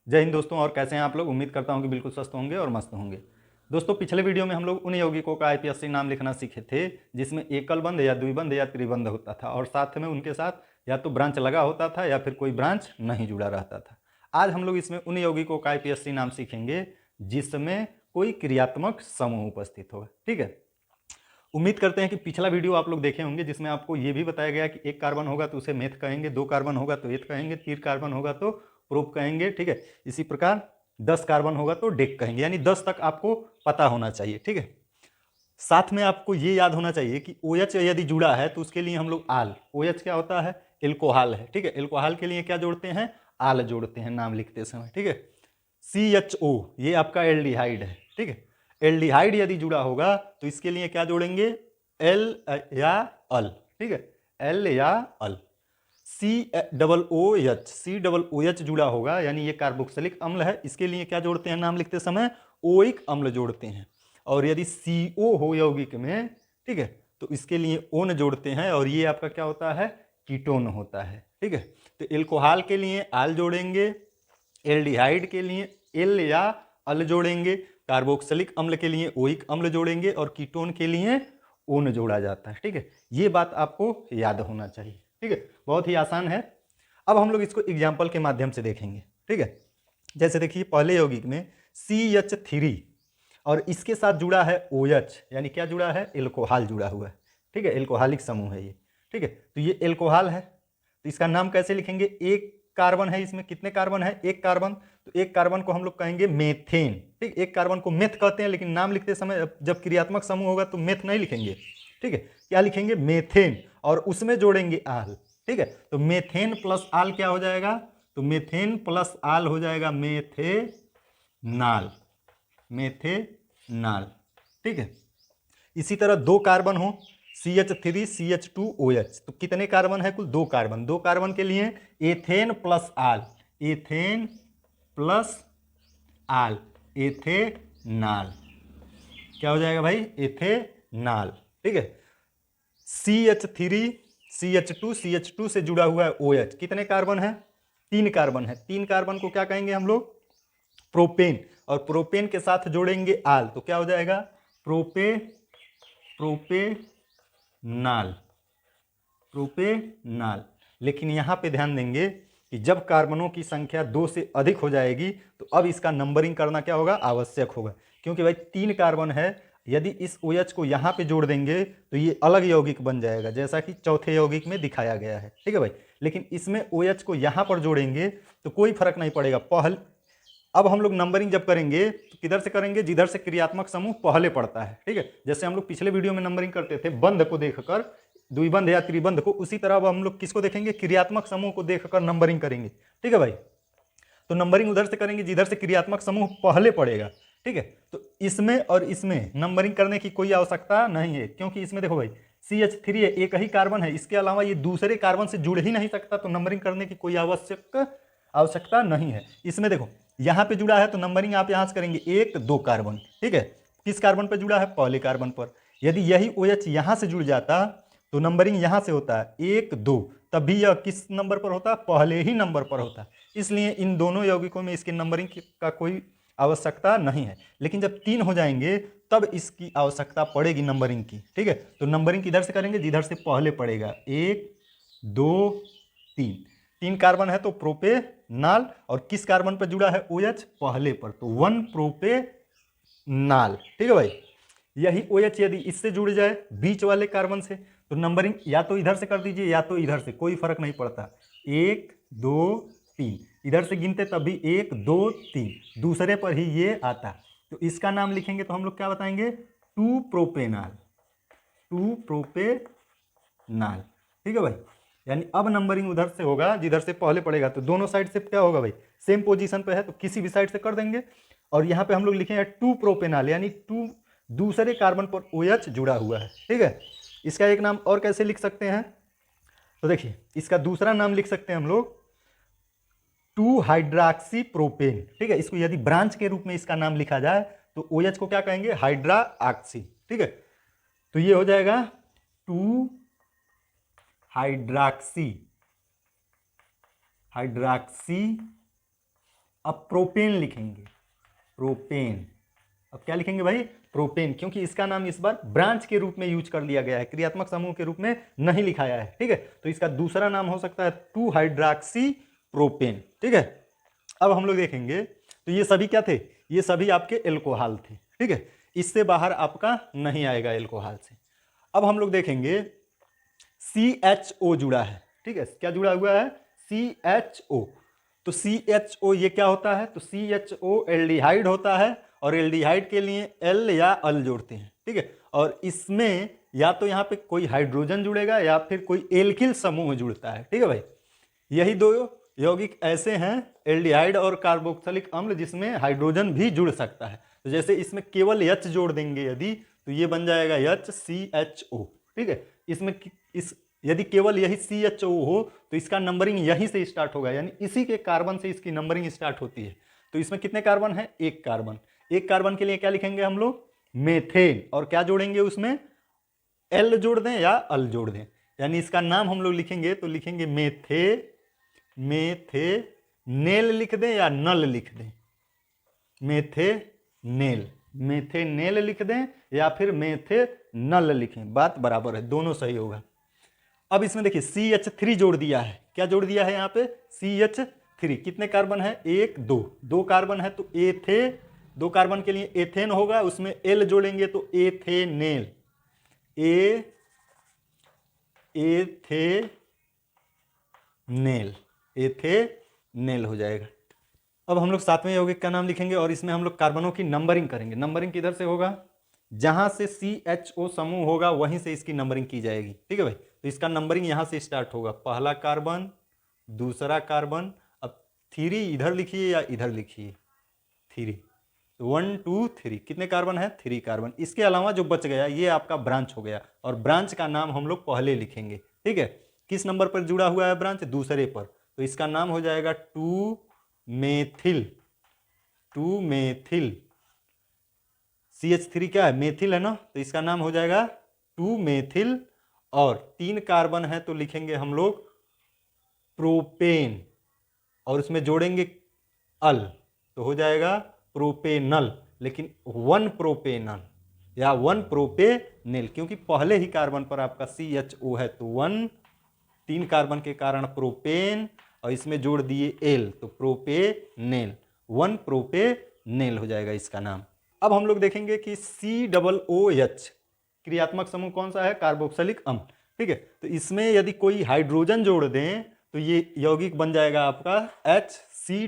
जय हिंद दोस्तों। और कैसे हैं आप लोग? उम्मीद करता हूं कि बिल्कुल स्वस्थ होंगे और मस्त होंगे। दोस्तों, पिछले वीडियो में हम लोग उन यौगिकों का आईपीएससी नाम लिखना सीखे थे जिसमें एकल बंध या द्विबंध या त्रिबंध होता था और साथ में उनके साथ या तो ब्रांच लगा होता था या फिर कोई ब्रांच नहीं जुड़ा रहता था। आज हम लोग इसमें उन यौगिकों का आईपीएससी नाम सीखेंगे जिसमें कोई क्रियात्मक समूह उपस्थित होगा। ठीक है। उम्मीद करते हैं कि पिछला वीडियो आप लोग देखे होंगे जिसमें आपको ये भी बताया गया कि एक कार्बन होगा तो उसे मेथ कहेंगे, दो कार्बन होगा तो एथ कहेंगे, तीन कार्बन होगा तो प्रोप कहेंगे। ठीक है। इसी प्रकार 10 कार्बन होगा तो डेक कहेंगे, यानी 10 तक आपको पता होना चाहिए। ठीक है। साथ में आपको ये याद होना चाहिए कि OH यदि जुड़ा है तो उसके लिए हम लोग आल, OH क्या होता है? एल्कोहल है। ठीक है। एल्कोहल के लिए क्या जोड़ते हैं? आल जोड़ते हैं नाम लिखते समय। ठीक है। CHO ये आपका एल्डिहाइड है। ठीक है। एल्डिहाइड यदि जुड़ा होगा तो इसके लिए क्या जोड़ेंगे? एल या अल। ठीक है। एल या अल। COOH जुड़ा होगा यानी ये कार्बोक्सिलिक अम्ल है, इसके लिए क्या जोड़ते हैं नाम लिखते समय? ओइक अम्ल जोड़ते हैं। और यदि CO हो यौगिक में, ठीक है, तो इसके लिए ओन जोड़ते हैं और ये आपका क्या होता है? कीटोन होता है। ठीक है। तो एल्कोहल के लिए आल जोड़ेंगे, एल्डिहाइड के लिए एल या अल जोड़ेंगे, कार्बोक्सिलिक अम्ल के लिए ओइक अम्ल जोड़ेंगे और कीटोन के लिए ओन जोड़ा जाता है। ठीक है। ये बात आपको याद होना चाहिए। ठीक है। बहुत ही आसान है। अब हम लोग इसको एग्जाम्पल के माध्यम से देखेंगे। ठीक है। जैसे देखिए, पहले यौगिक में CH3 और इसके साथ जुड़ा है OH, यानी क्या जुड़ा है? एल्कोहल जुड़ा हुआ है। ठीक है। एल्कोहलिक समूह है ये। ठीक है। तो ये एल्कोहल है, तो इसका नाम कैसे लिखेंगे? एक कार्बन है, इसमें कितने कार्बन है? एक कार्बन। तो एक कार्बन को हम लोग कहेंगे मेथेन। ठीक। एक कार्बन को मेथ कहते हैं, लेकिन नाम लिखते समय जब क्रियात्मक समूह होगा तो मेथ नहीं लिखेंगे। ठीक है। क्या लिखेंगे? मेथेन। और उसमें जोड़ेंगे आल। ठीक है। तो मेथेन प्लस आल क्या हो जाएगा? तो मेथेन प्लस आल हो जाएगा मेथेनाल। मेथेनाल। ठीक है। इसी तरह दो कार्बन हो, CH3 CH2OH, तो कितने कार्बन है? कुल दो कार्बन। दो कार्बन के लिए एथेन प्लस आल, एथेन प्लस आल, एथेनाल। क्या हो जाएगा भाई? एथेनाल। ठीक है। CH3 CH2 से जुड़ा हुआ है OH, कितने कार्बन है? तीन कार्बन है। तीन कार्बन को क्या कहेंगे हम लोग? प्रोपेन। और प्रोपेन के साथ जोड़ेंगे आल, तो क्या हो जाएगा? प्रोपेनाल। प्रोपेनाल। लेकिन यहां पे ध्यान देंगे कि जब कार्बनों की संख्या 2 से अधिक हो जाएगी तो अब इसका नंबरिंग करना क्या होगा? आवश्यक होगा। क्योंकि भाई तीन कार्बन है, यदि इस OH को यहां पे जोड़ देंगे तो ये अलग यौगिक बन जाएगा, जैसा कि चौथे यौगिक में दिखाया गया है। ठीक है भाई। लेकिन इसमें OH को यहां पर जोड़ेंगे तो कोई फर्क नहीं पड़ेगा। अब हम लोग नंबरिंग जब करेंगे तो किधर से करेंगे? जिधर से क्रियात्मक समूह पहले पड़ता है। ठीक है। जैसे हम लोग पिछले वीडियो में नंबरिंग करते थे बंध को देखकर, द्विबंध या त्रिबंध को, उसी तरह अब हम लोग किसको देखेंगे? क्रियात्मक समूह को देखकर नंबरिंग करेंगे। ठीक है भाई। तो नंबरिंग उधर से करेंगे जिधर से क्रियात्मक समूह पहले पड़ेगा। ठीक है। तो इसमें और इसमें नंबरिंग करने की कोई आवश्यकता नहीं है, क्योंकि इसमें देखो भाई CH3 है, एक ही कार्बन है, इसके अलावा ये दूसरे कार्बन से जुड़ ही नहीं सकता, तो नंबरिंग करने की कोई आवश्यकता नहीं है। इसमें देखो यहां पे जुड़ा है तो नंबरिंग आप यहां से करेंगे, एक दो कार्बन। ठीक है। किस कार्बन पर जुड़ा है? पहले कार्बन पर। यदि यही OH यहां से जुड़ जाता तो नंबरिंग यहां से होता है एक दो, तभी यह किस नंबर पर होता? पहले ही नंबर पर होता। इसलिए इन दोनों यौगिकों में इसकी नंबरिंग का कोई आवश्यकता नहीं है। लेकिन जब तीन हो जाएंगे तब इसकी आवश्यकता पड़ेगी नंबरिंग की। ठीक है। तो नंबरिंग किधर से करेंगे? जिधर से पहले पड़ेगा, एक दो तीन। तीन कार्बन है तो प्रोपेनाल, और किस कार्बन पर जुड़ा है OH? पहले पर, तो 1 प्रोपेनाल। ठीक है भाई। यही OH यदि इससे जुड़ जाए बीच वाले कार्बन से तो नंबरिंग या तो इधर से कर दीजिए या तो इधर से, कोई फर्क नहीं पड़ता। एक दो तीन, इधर से गिनते तब भी एक दो तीन, दूसरे पर ही ये आता। तो इसका नाम लिखेंगे तो हम लोग क्या बताएंगे? 2 प्रोपेनाल। 2 प्रोपेनाल। ठीक है भाई। यानी अब नंबरिंग उधर से होगा जिधर से पहले पड़ेगा, तो दोनों साइड से क्या होगा भाई? सेम पोजीशन पे है तो किसी भी साइड से कर देंगे। और यहां पे हम लोग लिखेंगे 2 प्रोपेनाल, यानी 2 दूसरे कार्बन पर OH जुड़ा हुआ है। ठीक है। इसका एक नाम और कैसे लिख सकते हैं? तो देखिए, इसका दूसरा नाम लिख सकते हैं हम लोग 2 हाइड्रॉक्सी प्रोपेन। ठीक है। इसको यदि ब्रांच के रूप में इसका नाम लिखा जाए तो OH को क्या कहेंगे? Hydra oxy. ठीक है। तो ये हो जाएगा 2 हाइड्रॉक्सी, हाइड्रॉक्सी अब प्रोपेन लिखेंगे, प्रोपेन। अब क्या लिखेंगे भाई? प्रोपेन, क्योंकि इसका नाम इस बार ब्रांच के रूप में यूज कर लिया गया है, क्रियात्मक समूह के रूप में नहीं लिखाया है। ठीक है, तो इसका दूसरा नाम हो सकता है 2 हाइड्रॉक्सी प्रोपेन। ठीक है, अब हम लोग देखेंगे तो ये सभी क्या थे? ये सभी आपके एल्कोहल थे। ठीक है, इससे बाहर आपका नहीं आएगा एल्कोहल से। अब हम लोग देखेंगे CHO जुड़ा है। ठीक है, क्या जुड़ा हुआ है? CHO। तो CHO ये क्या होता है? तो CHO एल्डिहाइड होता है, और एल्डिहाइड के लिए एल या अल जोड़ते हैं। ठीक है, और इसमें या तो यहाँ पे कोई हाइड्रोजन जुड़ेगा या फिर कोई एल्किल समूह जुड़ता है। ठीक है भाई, यही दो यौगिक ऐसे हैं, एल्डिहाइड और कार्बोक्सिलिक अम्ल, जिसमें हाइड्रोजन भी जुड़ सकता है। तो जैसे इसमें केवल H जोड़ देंगे यदि, तो ये बन जाएगा HCHO। ठीक है, इसमें यदि केवल यही CHO हो तो इसका नंबरिंग यहीं से स्टार्ट होगा, यानी इसी के कार्बन से इसकी नंबरिंग स्टार्ट होती है। तो इसमें कितने कार्बन है? एक कार्बन। एक कार्बन के लिए क्या लिखेंगे हम लोग? मेथेन। और क्या जोड़ेंगे उसमें? एल जोड़ दें या अल जोड़ दें, यानी इसका नाम हम लोग लिखेंगे तो लिखेंगे मेथेनेल लिख दें या नल लिख दें? मेथेनेल लिख दें या फिर मेथेनल लिखें, बात बराबर है, दोनों सही होगा। अब इसमें देखिए CH3 जोड़ दिया है। क्या जोड़ दिया है यहाँ पे? CH3। कितने कार्बन है? एक, दो कार्बन है, तो दो कार्बन के लिए एथेन होगा, उसमें एल जोड़ेंगे तो एथेनेल, एथेनेल हो जाएगा। अब हम लोग सातवें यौगिक का नाम लिखेंगे और इसमें हम लोग कार्बनों की नंबरिंग करेंगे। नंबरिंग किधर से होगा? जहां से CHO समूह होगा वहीं से इसकी नंबरिंग की जाएगी। ठीक है भाई, तो इसका नंबरिंग यहां से स्टार्ट होगा, पहला कार्बन, दूसरा कार्बन। अब 3 इधर लिखिए या इधर लिखिए, 3, 1 2 3। कितने कार्बन है? 3 कार्बन। इसके अलावा जो बच गया ये आपका ब्रांच हो गया, और ब्रांच का नाम हम लोग पहले लिखेंगे। ठीक है, किस नंबर पर जुड़ा हुआ है ब्रांच? दूसरे पर, तो इसका नाम हो जाएगा 2 मेथिल। CH3 क्या है? मेथिल है ना, तो इसका नाम हो जाएगा 2 मेथिल। और 3 कार्बन है तो लिखेंगे हम लोग प्रोपेन, और उसमें जोड़ेंगे अल, तो हो जाएगा प्रोपेनल। लेकिन 1 प्रोपेनल या 1 प्रोपेनेल, क्योंकि पहले ही कार्बन पर आपका CHO है, तो 1, 3 कार्बन के कारण प्रोपेन, और इसमें जोड़ दिए एल, तो प्रोपेनेल, 1 प्रोपेनेल हो जाएगा इसका नाम। अब हम लोग देखेंगे कि COOH क्रियात्मक समूह कौन सा है? कार्बोक्सिलिक अम्ल। ठीक है, तो इसमें यदि कोई हाइड्रोजन जोड़ दें तो ये यौगिक बन जाएगा आपका HCOOH।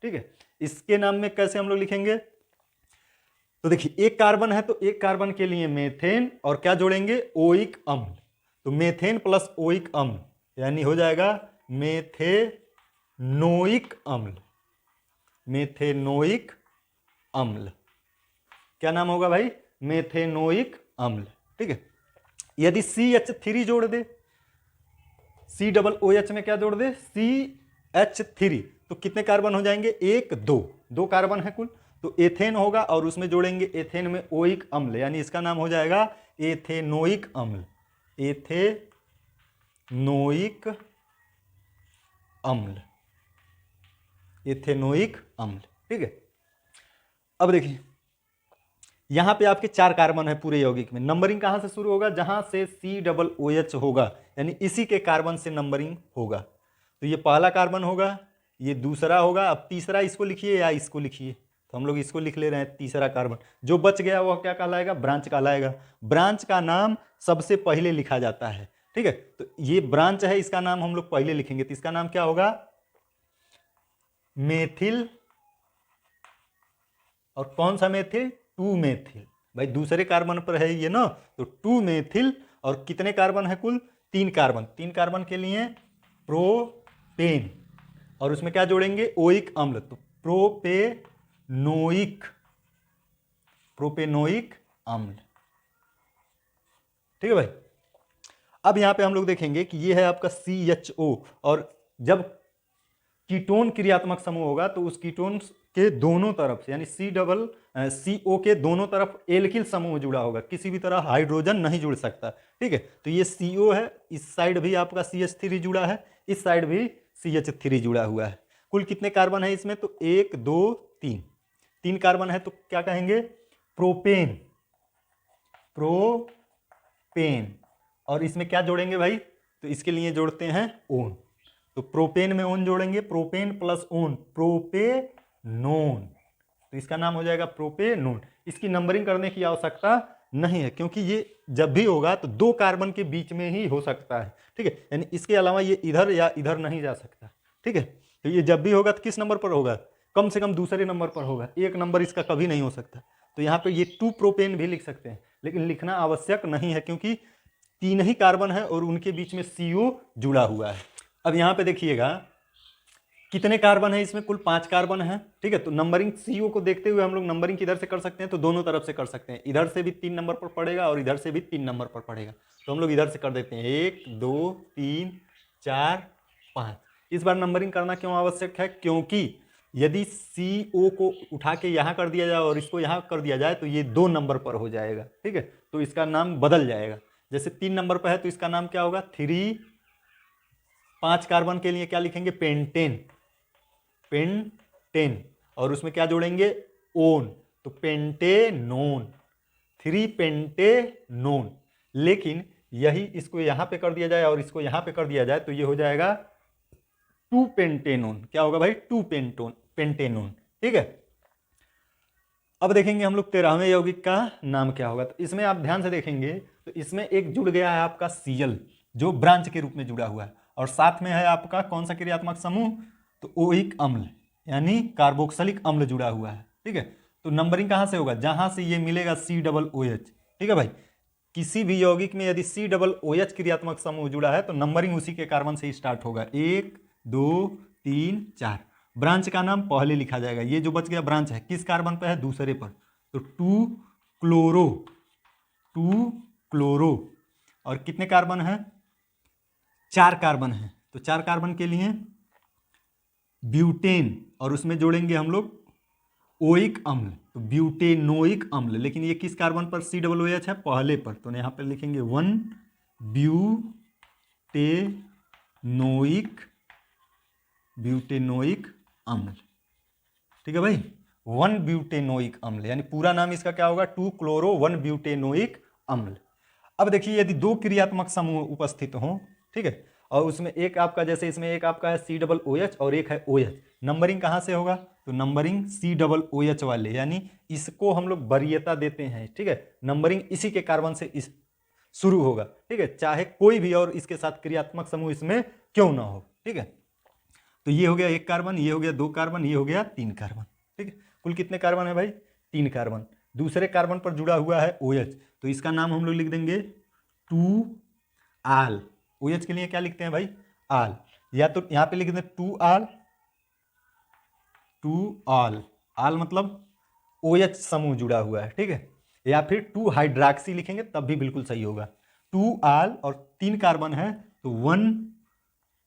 ठीक है, इसके नाम में कैसे हम लोग लिखेंगे? तो देखिए एक कार्बन है तो एक कार्बन के लिए मेथेन, और क्या जोड़ेंगे? ओइक अम्ल। तो मेथेन प्लस ओइक अम्ल यानी हो जाएगा मेथेनोइक अम्ल। मेथेनोइक अम्ल, क्या नाम होगा भाई? मेथेनोइक अम्ल। ठीक है, यदि CH3 जोड़ दे, COOH में क्या जोड़ दे? CH3, तो कितने कार्बन हो जाएंगे? 1 2 कार्बन है कुल, तो एथेन होगा, और उसमें जोड़ेंगे एथेन में ओइक अम्ल, यानी इसका नाम हो जाएगा एथेनोइक अम्ल। एथेनोइक अम्ल, एथेनोइक अम्ल। ठीक है, अब देखिए यहां पे आपके 4 कार्बन है पूरे यौगिक में। नंबरिंग कहां से शुरू होगा? जहां से COOH होगा, यानी इसी के कार्बन से नंबरिंग होगा। तो ये पहला कार्बन होगा, ये दूसरा होगा, अब तीसरा इसको लिखिए या इसको लिखिए, तो हम लोग इसको लिख ले रहे हैं, तीसरा कार्बन। जो बच गया वह क्या कहलाएगा? ब्रांच कहलाएगा। ब्रांच का नाम सबसे पहले लिखा जाता है। ठीक है, तो ये ब्रांच है, इसका नाम हम लोग पहले लिखेंगे, तो इसका नाम क्या होगा? मेथिल। और कौन सा मेथिल? 2 मेथिल। भाई दूसरे कार्बन पर है ये ना, तो 2 मेथिल। और कितने कार्बन है कुल? 3 कार्बन। 3 कार्बन के लिए प्रोपेन, और उसमें क्या जोड़ेंगे? ओइक अम्ल, तो प्रोपेनोइक अम्ल। ठीक है भाई, अब यहां पे हम लोग देखेंगे कि ये है आपका CHO, और जब कीटोन क्रियात्मक समूह होगा तो उस कीटोन के दोनों तरफ से, यानी CO के दोनों तरफ एल्किल समूह जुड़ा होगा, किसी भी तरह हाइड्रोजन नहीं जुड़ सकता। ठीक है, तो ये CO है, इस साइड भी आपका CH3 जुड़ा है, इस साइड भी CH3 जुड़ा हुआ है। कुल कितने कार्बन है इसमें, तो 1 2 3, 3 कार्बन है तो क्या कहेंगे, प्रोपेन, प्रोपेन। और इसमें क्या जोड़ेंगे भाई, तो इसके लिए जोड़ते हैं ओन, तो प्रोपेन में ओन जोड़ेंगे, प्रोपेन प्लस ओन प्रोपेनोन, तो इसका नाम हो जाएगा प्रोपेनोन। इसकी नंबरिंग करने की आवश्यकता नहीं है क्योंकि ये जब भी होगा तो 2 कार्बन के बीच में ही हो सकता है, ठीक है, यानी इसके अलावा ये इधर या इधर नहीं जा सकता, ठीक है। तो ये जब भी होगा तो किस नंबर पर होगा, कम से कम दूसरे नंबर पर होगा, एक नंबर इसका कभी नहीं हो सकता। तो यहाँ पे ये 2 प्रोपेन भी लिख सकते हैं, लेकिन लिखना आवश्यक नहीं है क्योंकि 3 ही कार्बन है और उनके बीच में CO जुड़ा हुआ है। अब यहाँ पे देखिएगा कितने कार्बन है इसमें, कुल 5 कार्बन है, ठीक है। तो नंबरिंग CO को देखते हुए हम लोग नंबरिंग किधर से कर सकते हैं, तो दोनों तरफ से कर सकते हैं, इधर से भी 3 नंबर पर पड़ेगा और इधर से भी 3 नंबर पर पड़ेगा। तो हम लोग इधर से कर देते हैं 1 2 3 4 5। इस बार नंबरिंग करना क्यों आवश्यक है, क्योंकि यदि CO को उठा के यहाँ कर दिया जाए और इसको यहाँ कर दिया जाए तो ये 2 नंबर पर हो जाएगा, ठीक है, तो इसका नाम बदल जाएगा। जैसे 3 नंबर पर है तो इसका नाम क्या होगा 3, 5 कार्बन के लिए क्या लिखेंगे, पेंटेन, पेंटेन, और उसमें क्या जोड़ेंगे, ओन, तो पेंटेनोन, 3 पेंटेनोन। लेकिन यही इसको यहां पे कर दिया जाए और इसको यहां पे कर दिया जाए तो ये हो जाएगा 2 पेंटेनोन, क्या होगा भाई, 2 पेंटेनोन, ठीक है। अब देखेंगे हम लोग 13वें यौगिक का नाम क्या होगा। तो इसमें आप ध्यान से देखेंगे तो इसमें एक जुड़ गया है आपका Cl जो ब्रांच के रूप में जुड़ा हुआ है, और साथ में है आपका कौन सा क्रियात्मक समूह, तो ओइक अम्ल यानी कार्बोक्सिलिक अम्ल जुड़ा हुआ है, ठीक है। तो नंबरिंग कहां से होगा, जहां से ये मिलेगा COOH, ठीक है भाई। किसी भी यौगिक में यदि COOH क्रियात्मक समूह जुड़ा है तो नंबरिंग उसी के कार्बन से ही स्टार्ट होगा, 1 2 3 4। ब्रांच का नाम पहले लिखा जाएगा, ये जो बच गया ब्रांच है किस कार्बन पर है, दूसरे पर, तो 2 क्लोरो, 2 क्लोरो। और कितने कार्बन है, 4 कार्बन है, तो 4 कार्बन के लिए ब्यूटेन, और उसमें जोड़ेंगे हम लोग ओइक अम्ल, तो ब्यूटेनोइक अम्ल। लेकिन ये किस कार्बन पर COOH है, पहले पर, तो यहाँ पे लिखेंगे 1 ब्यूटेनोइक अम्ल, ठीक है भाई, 1 ब्यूटेनोइक अम्ल, यानी पूरा नाम इसका क्या होगा, 2 क्लोरो 1 ब्यूटेनोइक अम्ल। अब देखिए यदि 2 क्रियात्मक समूह उपस्थित हों, ठीक है, और उसमें एक आपका, जैसे इसमें एक आपका है COOH और एक है OH, नंबरिंग कहाँ से होगा, तो नंबरिंग COOH वाले, यानी इसको हम लोग वरीयता देते हैं, ठीक है, नंबरिंग इसी के कार्बन से इस शुरू होगा, ठीक है, चाहे कोई भी और इसके साथ क्रियात्मक समूह इसमें क्यों ना हो, ठीक है। तो ये हो गया 1 कार्बन, ये हो गया 2 कार्बन, ये हो गया 3 कार्बन, ठीक है। कुल कितने कार्बन है भाई, 3 कार्बन। दूसरे कार्बन पर जुड़ा हुआ है OH, तो इसका नाम हम लोग लिख देंगे 2 आल। OH के लिए क्या लिखते हैं भाई, आल, या तो यहां पे लिख दें 2 आल, 2 आल, आल मतलब OH समूह जुड़ा हुआ है, ठीक है, या फिर 2 हाइड्रॉक्सी लिखेंगे तब भी बिल्कुल सही होगा। 2 आल और 3 कार्बन है तो 1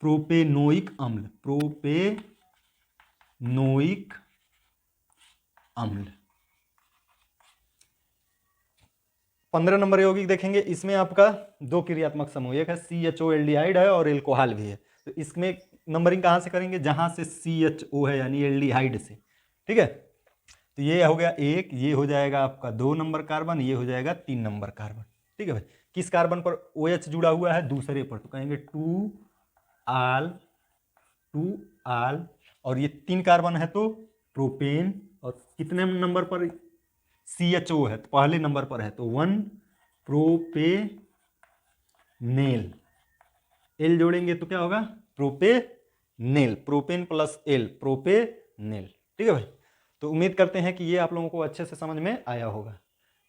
प्रोपेनोइक अम्ल, प्रोपेनोइक अम्ल। 15 नंबर यौगिक देखेंगे, इसमें आपका 2 क्रियात्मक समूह, एक है CHO एल्डिहाइड है और एल्कोहल भी है। तो इसमें नंबरिंग कहां से करेंगे, जहां से CHO है यानी एल्डिहाइड से, ठीक है। तो ये हो गया 1, ये हो जाएगा आपका 2 नंबर कार्बन, ये हो जाएगा 3 नंबर कार्बन, ठीक है भाई। किस कार्बन पर OH जुड़ा हुआ है, दूसरे पर, तो कहेंगे 2 आल, 2 आल, और ये 3 कार्बन है तो प्रोपेन, और कितने नंबर पर CHO है, तो पहले नंबर पर है तो 1 प्रोपेनेल, एल जोड़ेंगे तो क्या होगा, प्रोपेनेल, प्रोपेन प्लस एल, प्रोपेनेल, ठीक है भाई। तो उम्मीद करते हैं कि ये आप लोगों को अच्छे से समझ में आया होगा,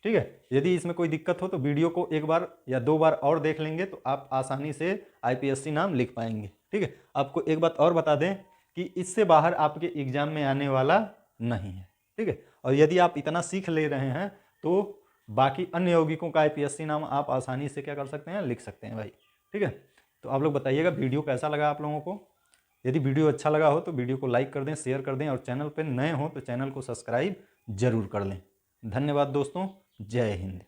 ठीक है। यदि इसमें कोई दिक्कत हो तो वीडियो को 1 बार या 2 बार और देख लेंगे तो आप आसानी से IPSC नाम लिख पाएंगे, ठीक है। आपको एक बात और बता दें कि इससे बाहर आपके एग्जाम में आने वाला नहीं है, ठीक है। और यदि आप इतना सीख ले रहे हैं तो बाकी अन्य यौगिकों का IPSC नाम आप आसानी से क्या कर सकते हैं, लिख सकते हैं भाई, ठीक है। तो आप लोग बताइएगा वीडियो कैसा लगा आप लोगों को। यदि वीडियो अच्छा लगा हो तो वीडियो को लाइक कर दें, शेयर कर दें, और चैनल पर नए हो तो चैनल को सब्सक्राइब जरूर कर लें। धन्यवाद दोस्तों, जय हिंद।